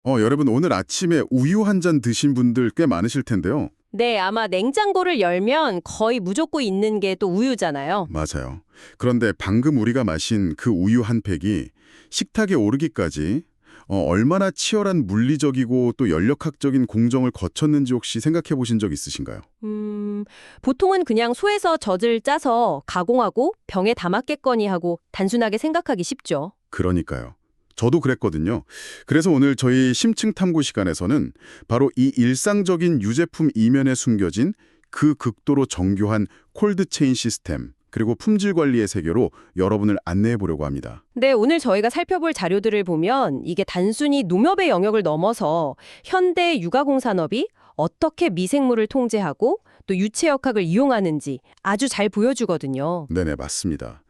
여러분 오늘 아침에 우유 한 잔 드신 분들 꽤 많으실 텐데요. 네, 아마 냉장고를 열면 거의 무조건 있는 게 또 우유잖아요. 맞아요. 그런데 방금 우리가 마신 그 우유 한 팩이 식탁에 오르기까지 얼마나 치열한 물리적이고 또 연력학적인 공정을 거쳤는지 혹시 생각해 보신 적 있으신가요? 보통은 그냥 소에서 젖을 짜서 가공하고 병에 담았겠거니 하고 단순하게 생각하기 쉽죠. 그러니까요. 저도 그랬거든요. 그래서 오늘 저희 심층 탐구 시간에서는 바로 이 일상적인 유제품 이면에 숨겨진 그 극도로 정교한 콜드체인 시스템, 그리고 품질 관리의 세계로 여러분을 안내해 보려고 합니다. 네, 오늘 저희가 살펴볼 자료들을 보면 이게 단순히 농업의 영역을 넘어서 현대 육아공산업이 어떻게 미생물을 통제하고 또 유체역학을 이용하는지 아주 잘 보여주거든요. 네네, 맞습니다.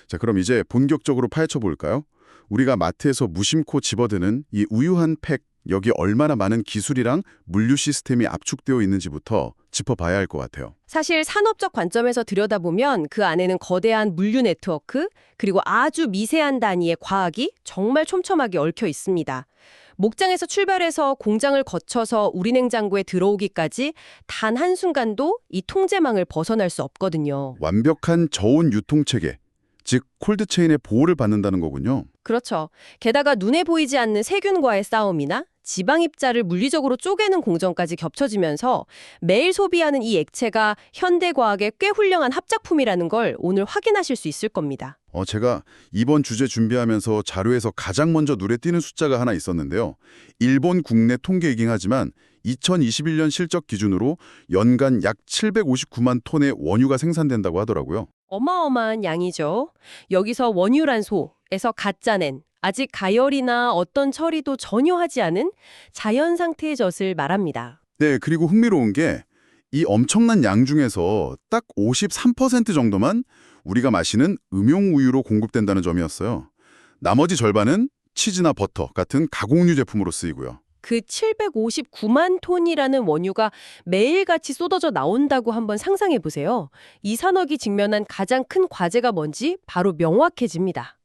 자, 그럼 이제 본격적으로 파헤쳐 볼까요? 우리가 마트에서 무심코 집어드는 이 우유 한 팩, 여기 얼마나 많은 기술이랑 물류 시스템이 압축되어 있는지부터 짚어봐야 할 것 같아요. 사실 산업적 관점에서 들여다보면 그 안에는 거대한 물류 네트워크, 그리고 아주 미세한 단위의 과학이 정말 촘촘하게 얽혀 있습니다. 목장에서 출발해서 공장을 거쳐서 우리 냉장고에 들어오기까지 단 한순간도 이 통제망을 벗어날 수 없거든요. 완벽한 저온 유통체계, 즉 콜드체인의 보호를 받는다는 거군요. 그렇죠. 게다가 눈에 보이지 않는 세균과의 싸움이나 지방 입자를 물리적으로 쪼개는 공정까지 겹쳐지면서 매일 소비하는 이 액체가 현대과학의 꽤 훌륭한 합작품이라는 걸 오늘 확인하실 수 있을 겁니다. 제가 이번 주제 준비하면서 자료에서 가장 먼저 눈에 띄는 숫자가 하나 있었는데요. 일본 국내 통계이긴 하지만 2021년 실적 기준으로 연간 약 759만 톤의 원유가 생산된다고 하더라고요. 어마어마한 양이죠. 여기서 원유란 소에서 가짜낸 아직 가열이나 어떤 처리도 전혀 하지 않은 자연 상태의 젖을 말합니다. 네, 그리고 흥미로운 게 이 엄청난 양 중에서 딱 53% 정도만 우리가 마시는 음용우유로 공급된다는 점이었어요. 나머지 절반은 치즈나 버터 같은 가공유 제품으로 쓰이고요. 그 759만 톤이라는 원유가 매일같이 쏟아져 나온다고 한번 상상해 보세요. 이 산업이 직면한 가장 큰 과제가 뭔지 바로 명확해집니다.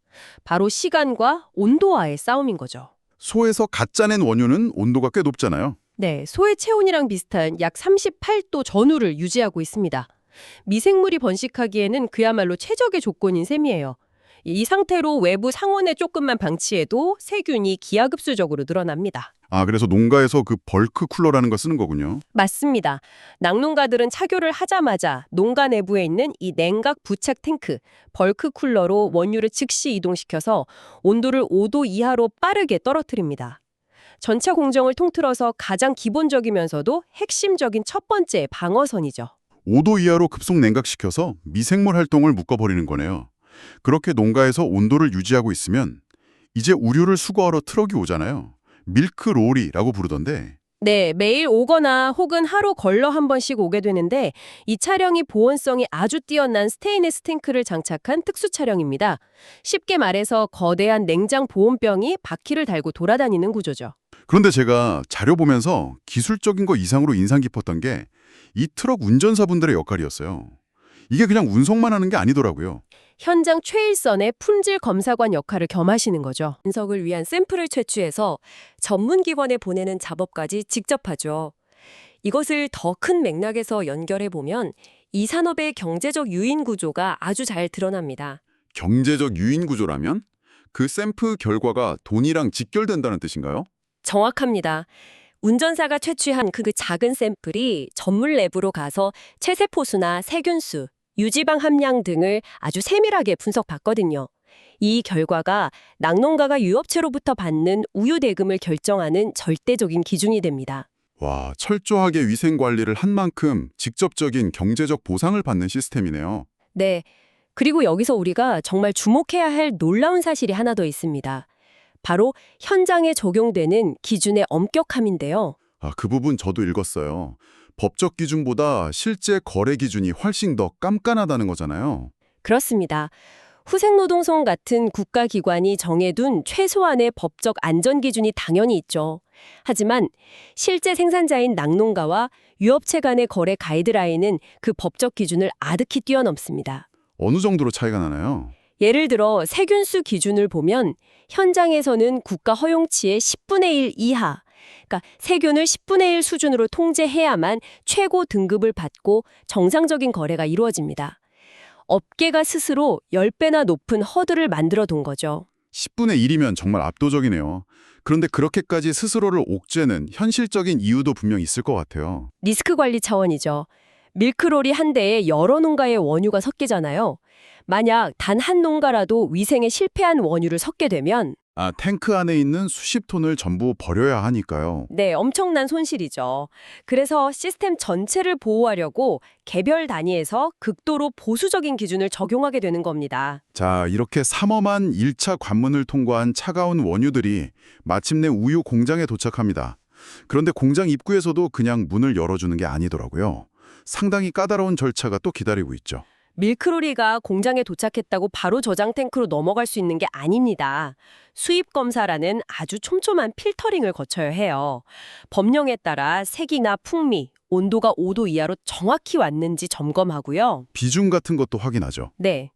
바로 시간과 온도와의 싸움인 거죠. 소에서 갓 짜낸 원유는 온도가 꽤 높잖아요. 네, 소의 체온이랑 비슷한 약 38도 전후를 유지하고 있습니다. 미생물이 번식하기에는 그야말로 최적의 조건인 셈이에요. 이 상태로 외부 상온에 조금만 방치해도 세균이 기하급수적으로 늘어납니다. 그래서 농가에서 그 벌크 쿨러라는 걸 쓰는 거군요. 맞습니다. 낙농가들은 차교를 하자마자 농가 내부에 있는 이 냉각 부착 탱크, 벌크 쿨러로 원유를 즉시 이동시켜서 온도를 5도 이하로 빠르게 떨어뜨립니다. 전차 공정을 통틀어서 가장 기본적이면서도 핵심적인 첫 번째 방어선이죠. 5도 이하로 급속 냉각시켜서 미생물 활동을 묶어버리는 거네요. 그렇게 농가에서 온도를 유지하고 있으면 이제 우유를 수거하러 트럭이 오잖아요. 밀크 롤이라고 부르던데. 네, 매일 오거나 혹은 하루 걸러 한 번씩 오게 되는데 이 차량이 보온성이 아주 뛰어난 스테인리스 탱크를 장착한 특수 차량입니다. 쉽게 말해서 거대한 냉장 보온병이 바퀴를 달고 돌아다니는 구조죠. 그런데 제가 자료 보면서 기술적인 거 이상으로 인상 깊었던 게 이 트럭 운전사분들의 역할이었어요. 이게 그냥 운송만 하는 게 아니더라고요. 현장 최일선의 품질 검사관 역할을 겸하시는 거죠. 분석을 위한 샘플을 채취해서 전문 기관에 보내는 작업까지 직접 하죠. 이것을 더 큰 맥락에서 연결해 보면 이 산업의 경제적 유인 구조가 아주 잘 드러납니다. 경제적 유인 구조라면 그 샘플 결과가 돈이랑 직결된다는 뜻인가요? 정확합니다. 운전사가 채취한 그 작은 샘플이 전문 랩으로 가서 체세포수나 세균수, 유지방 함량 등을 아주 세밀하게 분석받거든요. 이 결과가 낙농가가 유업체로부터 받는 우유 대금을 결정하는 절대적인 기준이 됩니다. 와, 철저하게 위생 관리를 한 만큼 직접적인 경제적 보상을 받는 시스템이네요. 네. 그리고 여기서 우리가 정말 주목해야 할 놀라운 사실이 하나 더 있습니다. 바로 현장에 적용되는 기준의 엄격함인데요. 그 부분 저도 읽었어요. 법적 기준보다 실제 거래 기준이 훨씬 더 깐깐하다는 거잖아요. 그렇습니다. 후생노동성 같은 국가기관이 정해둔 최소한의 법적 안전 기준이 당연히 있죠. 하지만 실제 생산자인 낙농가와 유업체 간의 거래 가이드라인은 그 법적 기준을 아득히 뛰어넘습니다. 어느 정도로 차이가 나나요? 예를 들어 세균수 기준을 보면 현장에서는 국가 허용치의 10분의 1 이하, 그러니까 세균을 10분의 1 수준으로 통제해야만 최고 등급을 받고 정상적인 거래가 이루어집니다. 업계가 스스로 10배나 높은 허들을 만들어 둔 거죠. 10분의 1이면 정말 압도적이네요. 그런데 그렇게까지 스스로를 옥죄는 현실적인 이유도 분명 있을 것 같아요. 리스크 관리 차원이죠. 밀크롤이 한 대에 여러 농가의 원유가 섞이잖아요. 만약 단 한 농가라도 위생에 실패한 원유를 섞게 되면 탱크 안에 있는 수십 톤을 전부 버려야 하니까요. 네, 엄청난 손실이죠. 그래서 시스템 전체를 보호하려고 개별 단위에서 극도로 보수적인 기준을 적용하게 되는 겁니다. 자, 이렇게 삼엄한 1차 관문을 통과한 차가운 원유들이 마침내 우유 공장에 도착합니다. 그런데 공장 입구에서도 그냥 문을 열어주는 게 아니더라고요. 상당히 까다로운 절차가 또 기다리고 있죠. 밀크로리가 공장에 도착했다고 바로 저장 탱크로 넘어갈 수 있는 게 아닙니다. 수입 검사라는 아주 촘촘한 필터링을 거쳐야 해요. 법령에 따라 색이나 풍미, 온도가 5도 이하로 정확히 왔는지 점검하고요. 비중 같은 것도 확인하죠. 네.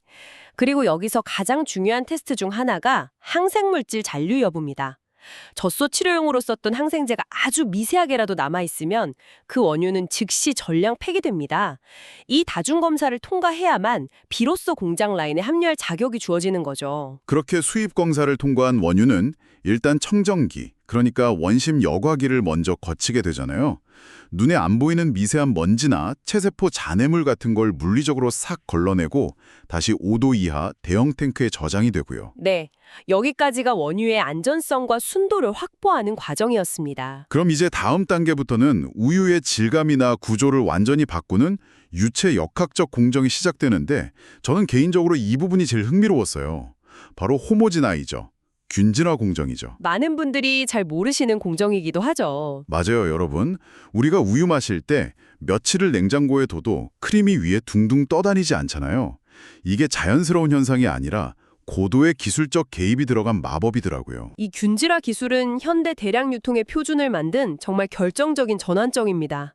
그리고 여기서 가장 중요한 테스트 중 하나가 항생물질 잔류 여부입니다. 젖소 치료용으로 썼던 항생제가 아주 미세하게라도 남아있으면 그 원유는 즉시 전량 폐기됩니다. 이 다중검사를 통과해야만 비로소 공장 라인에 합류할 자격이 주어지는 거죠. 그렇게 수입 검사를 통과한 원유는 일단 청정기, 그러니까 원심 여과기를 먼저 거치게 되잖아요. 눈에 안 보이는 미세한 먼지나 체세포 잔해물 같은 걸 물리적으로 싹 걸러내고 다시 5도 이하 대형 탱크에 저장이 되고요. 네, 여기까지가 원유의 안전성과 순도를 확보하는 과정이었습니다. 그럼 이제 다음 단계부터는 우유의 질감이나 구조를 완전히 바꾸는 유체 역학적 공정이 시작되는데 저는 개인적으로 이 부분이 제일 흥미로웠어요. 바로 호모지나이저, 균질화 공정이죠. 많은 분들이 잘 모르시는 공정이기도 하죠. 맞아요, 여러분. 우리가 우유 마실 때 며칠을 냉장고에 둬도 크림이 위에 둥둥 떠다니지 않잖아요. 이게 자연스러운 현상이 아니라 고도의 기술적 개입이 들어간 마법이더라고요. 이 균질화 기술은 현대 대량 유통의 표준을 만든 정말 결정적인 전환점입니다.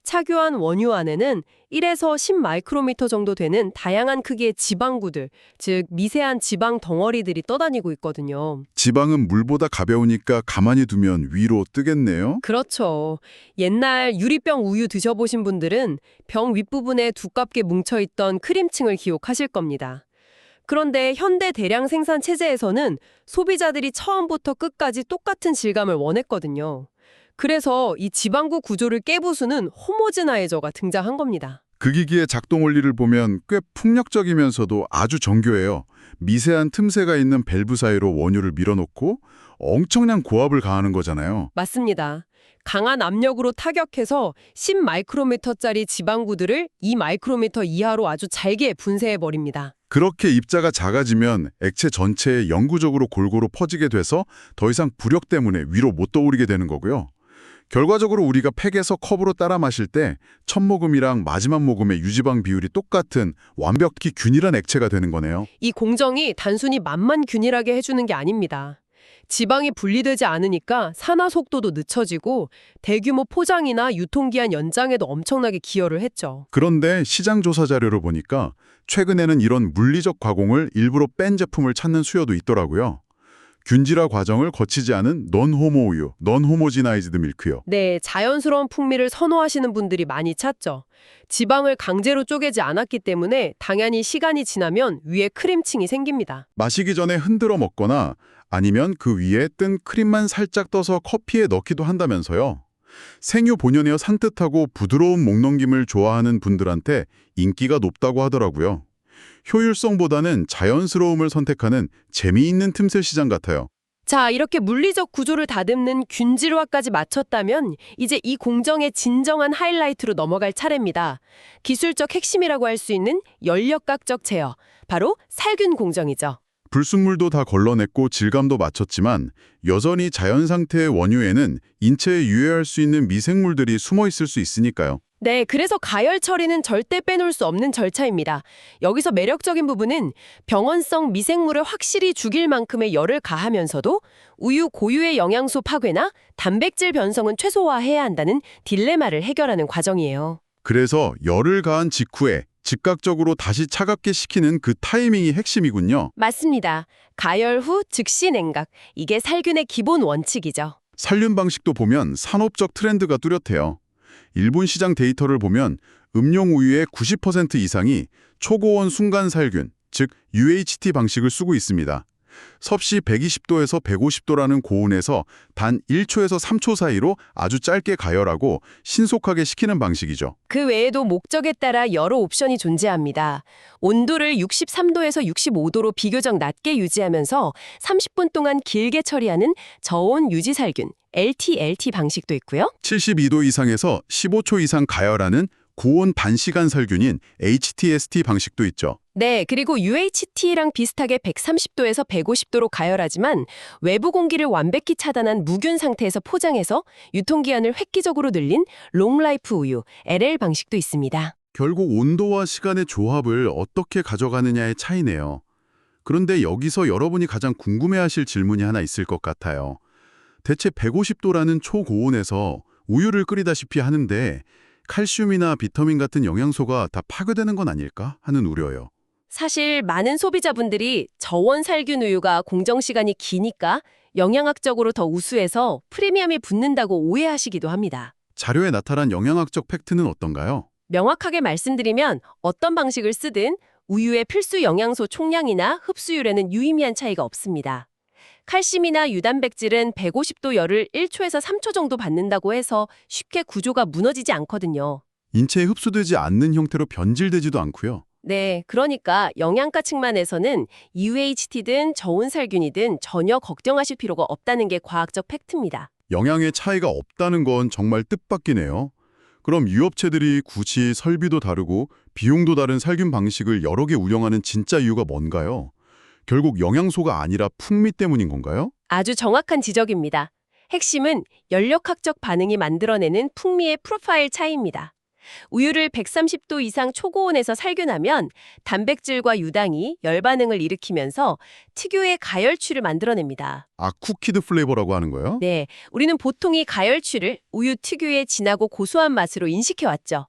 착유한 원유 안에는 1에서 10 마이크로미터 정도 되는 다양한 크기의 지방구들, 즉 미세한 지방 덩어리들이 떠다니고 있거든요. 지방은 물보다 가벼우니까 가만히 두면 위로 뜨겠네요. 그렇죠. 옛날 유리병 우유 드셔보신 분들은 병 윗부분에 두껍게 뭉쳐있던 크림층을 기억하실 겁니다. 그런데 현대 대량 생산 체제에서는 소비자들이 처음부터 끝까지 똑같은 질감을 원했거든요. 그래서 이 지방구 구조를 깨부수는 호모지나이저가 등장한 겁니다. 그 기기의 작동 원리를 보면 꽤 폭력적이면서도 아주 정교해요. 미세한 틈새가 있는 밸브 사이로 원유를 밀어넣고 엄청난 고압을 가하는 거잖아요. 맞습니다. 강한 압력으로 타격해서 10 마이크로미터짜리 지방구들을 2 마이크로미터 이하로 아주 잘게 분쇄해버립니다. 그렇게 입자가 작아지면 액체 전체에 영구적으로 골고루 퍼지게 돼서 더 이상 부력 때문에 위로 못 떠오르게 되는 거고요. 결과적으로 우리가 팩에서 컵으로 따라 마실 때 첫 모금이랑 마지막 모금의 유지방 비율이 똑같은 완벽히 균일한 액체가 되는 거네요. 이 공정이 단순히 맛만 균일하게 해주는 게 아닙니다. 지방이 분리되지 않으니까 산화 속도도 늦춰지고 대규모 포장이나 유통기한 연장에도 엄청나게 기여를 했죠. 그런데 시장 조사 자료를 보니까 최근에는 이런 물리적 가공을 일부러 뺀 제품을 찾는 수요도 있더라고요. 균질화 과정을 거치지 않은 non-homo 우유, non-homogenized milk요. 네, 자연스러운 풍미를 선호하시는 분들이 많이 찾죠. 지방을 강제로 쪼개지 않았기 때문에 당연히 시간이 지나면 위에 크림층이 생깁니다. 마시기 전에 흔들어 먹거나 아니면 그 위에 뜬 크림만 살짝 떠서 커피에 넣기도 한다면서요. 생유 본연이어 산뜻하고 부드러운 목넘김을 좋아하는 분들한테 인기가 높다고 하더라고요. 효율성보다는 자연스러움을 선택하는 재미있는 틈새 시장 같아요. 자, 이렇게 물리적 구조를 다듬는 균질화까지 마쳤다면 이제 이 공정의 진정한 하이라이트로 넘어갈 차례입니다. 기술적 핵심이라고 할 수 있는 연력각적 제어, 바로 살균 공정이죠. 불순물도 다 걸러냈고 질감도 맞췄지만 여전히 자연 상태의 원유에는 인체에 유해할 수 있는 미생물들이 숨어 있을 수 있으니까요. 네, 그래서 가열 처리는 절대 빼놓을 수 없는 절차입니다. 여기서 매력적인 부분은 병원성 미생물을 확실히 죽일 만큼의 열을 가하면서도 우유 고유의 영양소 파괴나 단백질 변성은 최소화해야 한다는 딜레마를 해결하는 과정이에요. 그래서 열을 가한 직후에 즉각적으로 다시 차갑게 식히는 그 타이밍이 핵심이군요. 맞습니다. 가열 후 즉시 냉각. 이게 살균의 기본 원칙이죠. 살균 방식도 보면 산업적 트렌드가 뚜렷해요. 일본 시장 데이터를 보면 음용 우유의 90% 이상이 초고온 순간 살균, 즉 UHT 방식을 쓰고 있습니다. 섭씨 120도에서 150도라는 고온에서 단 1초에서 3초 사이로 아주 짧게 가열하고 신속하게 식히는 방식이죠. 그 외에도 목적에 따라 여러 옵션이 존재합니다. 온도를 63도에서 65도로 비교적 낮게 유지하면서 30분 동안 길게 처리하는 저온 유지 살균, LTLT 방식도 있고요. 72도 이상에서 15초 이상 가열하는 고온 단시간 살균인 HTST 방식도 있죠. 네, 그리고 UHT랑 비슷하게 130도에서 150도로 가열하지만 외부 공기를 완벽히 차단한 무균 상태에서 포장해서 유통기한을 획기적으로 늘린 롱라이프 우유, LL 방식도 있습니다. 결국 온도와 시간의 조합을 어떻게 가져가느냐의 차이네요. 그런데 여기서 여러분이 가장 궁금해하실 질문이 하나 있을 것 같아요. 대체 150도라는 초고온에서 우유를 끓이다시피 하는데 칼슘이나 비타민 같은 영양소가 다 파괴되는 건 아닐까 하는 우려요. 사실 많은 소비자분들이 저온 살균 우유가 공정 시간이 기니까 영양학적으로 더 우수해서 프리미엄이 붙는다고 오해하시기도 합니다. 자료에 나타난 영양학적 팩트는 어떤가요? 명확하게 말씀드리면 어떤 방식을 쓰든 우유의 필수 영양소 총량이나 흡수율에는 유의미한 차이가 없습니다. 칼슘이나 유단백질은 150도 열을 1초에서 3초 정도 받는다고 해서 쉽게 구조가 무너지지 않거든요. 인체에 흡수되지 않는 형태로 변질되지도 않고요. 네, 그러니까 영양가 측면에서는 UHT든 저온살균이든 전혀 걱정하실 필요가 없다는 게 과학적 팩트입니다. 영양의 차이가 없다는 건 정말 뜻밖이네요. 그럼 유업체들이 굳이 설비도 다르고 비용도 다른 살균 방식을 여러 개 운영하는 진짜 이유가 뭔가요? 결국 영양소가 아니라 풍미 때문인 건가요? 아주 정확한 지적입니다. 핵심은 연력학적 반응이 만들어내는 풍미의 프로파일 차이입니다. 우유를 130도 이상 초고온에서 살균하면 단백질과 유당이 열 반응을 일으키면서 특유의 가열취를 만들어냅니다. 아, 쿠키드 플레이버라고 하는 거예요? 네, 우리는 보통 이 가열취를 우유 특유의 진하고 고소한 맛으로 인식해왔죠.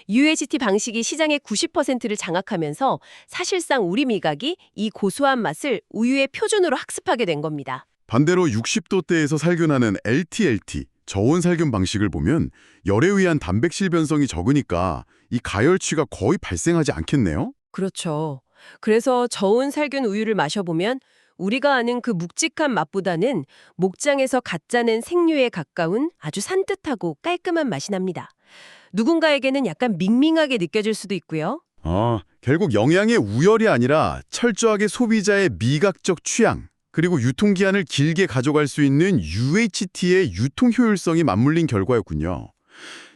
UHT 방식이 시장의 90%를 장악하면서 사실상 우리 미각이 이 고소한 맛을 우유의 표준으로 학습하게 된 겁니다. 반대로 60도대에서 살균하는 LTLT, 저온 살균 방식을 보면 열에 의한 단백질 변성이 적으니까 이 가열취가 거의 발생하지 않겠네요? 그렇죠. 그래서 저온 살균 우유를 마셔보면 우리가 아는 그 묵직한 맛보다는 목장에서 갓 짜낸 생류에 가까운 아주 산뜻하고 깔끔한 맛이 납니다. 누군가에게는 약간 밍밍하게 느껴질 수도 있고요. 결국 영양의 우열이 아니라 철저하게 소비자의 미각적 취향, 그리고 유통기한을 길게 가져갈 수 있는 UHT의 유통 효율성이 맞물린 결과였군요.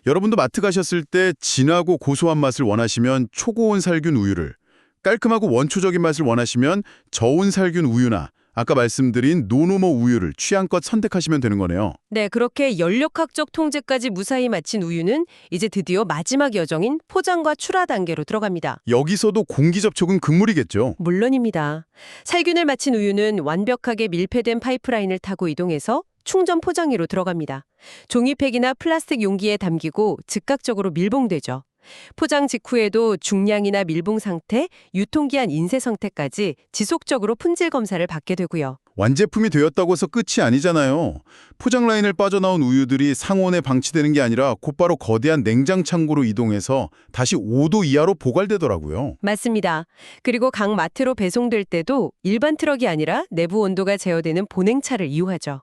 여러분도 마트 가셨을 때 진하고 고소한 맛을 원하시면 초고온 살균 우유를, 깔끔하고 원초적인 맛을 원하시면 저온 살균 우유나 아까 말씀드린 노노모 우유를 취향껏 선택하시면 되는 거네요. 네, 그렇게 연력학적 통제까지 무사히 마친 우유는 이제 드디어 마지막 여정인 포장과 출하 단계로 들어갑니다. 여기서도 공기 접촉은 금물이겠죠. 물론입니다. 살균을 마친 우유는 완벽하게 밀폐된 파이프라인을 타고 이동해서 충전 포장기로 들어갑니다. 종이팩이나 플라스틱 용기에 담기고 즉각적으로 밀봉되죠. 포장 직후에도 중량이나 밀봉 상태, 유통기한 인쇄 상태까지 지속적으로 품질 검사를 받게 되고요. 완제품이 되었다고 해서 끝이 아니잖아요. 포장 라인을 빠져나온 우유들이 상온에 방치되는 게 아니라 곧바로 거대한 냉장 창고로 이동해서 다시 5도 이하로 보관되더라고요. 맞습니다. 그리고 각 마트로 배송될 때도 일반 트럭이 아니라 내부 온도가 제어되는 보냉차를 이용하죠.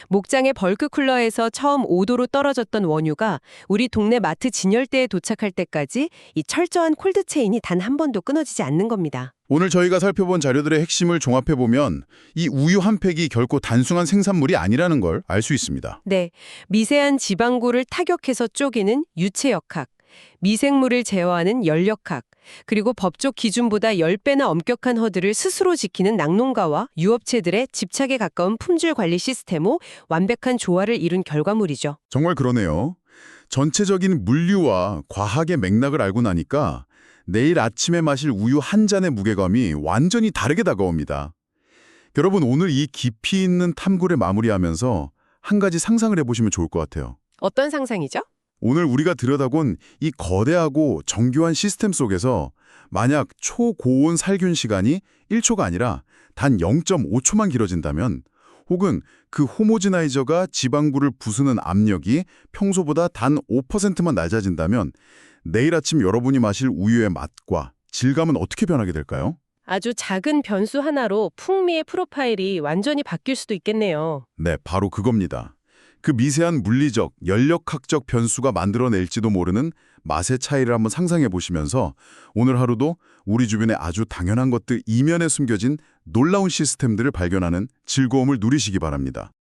목장의 벌크 쿨러에서 처음 5도로 떨어졌던 원유가 우리 동네 마트 진열대에 도착할 때까지 이 철저한 콜드체인이 단 한 번도 끊어지지 않는 겁니다. 오늘 저희가 살펴본 자료들의 핵심을 종합해보면 이 우유 한 팩이 결코 단순한 생산물이 아니라는 걸 알 수 있습니다. 네, 미세한 지방고를 타격해서 쪼개는 유체역학, 미생물을 제어하는 열역학, 그리고 법적 기준보다 10배나 엄격한 허들을 스스로 지키는 낙농가와 유업체들의 집착에 가까운 품질 관리 시스템 후 완벽한 조화를 이룬 결과물이죠. 정말 그러네요. 전체적인 물류와 과학의 맥락을 알고 나니까 내일 아침에 마실 우유 한 잔의 무게감이 완전히 다르게 다가옵니다. 여러분, 오늘 이 깊이 있는 탐구를 마무리하면서 한 가지 상상을 해보시면 좋을 것 같아요. 어떤 상상이죠? 오늘 우리가 들여다본 이 거대하고 정교한 시스템 속에서 만약 초고온 살균 시간이 1초가 아니라 단 0.5초만 길어진다면, 혹은 그 호모지나이저가 지방부를 부수는 압력이 평소보다 단 5%만 낮아진다면 내일 아침 여러분이 마실 우유의 맛과 질감은 어떻게 변하게 될까요? 아주 작은 변수 하나로 풍미의 프로파일이 완전히 바뀔 수도 있겠네요. 네, 바로 그겁니다. 그 미세한 물리적, 연력학적 변수가 만들어낼지도 모르는 맛의 차이를 한번 상상해 보시면서 오늘 하루도 우리 주변의 아주 당연한 것들 이면에 숨겨진 놀라운 시스템들을 발견하는 즐거움을 누리시기 바랍니다.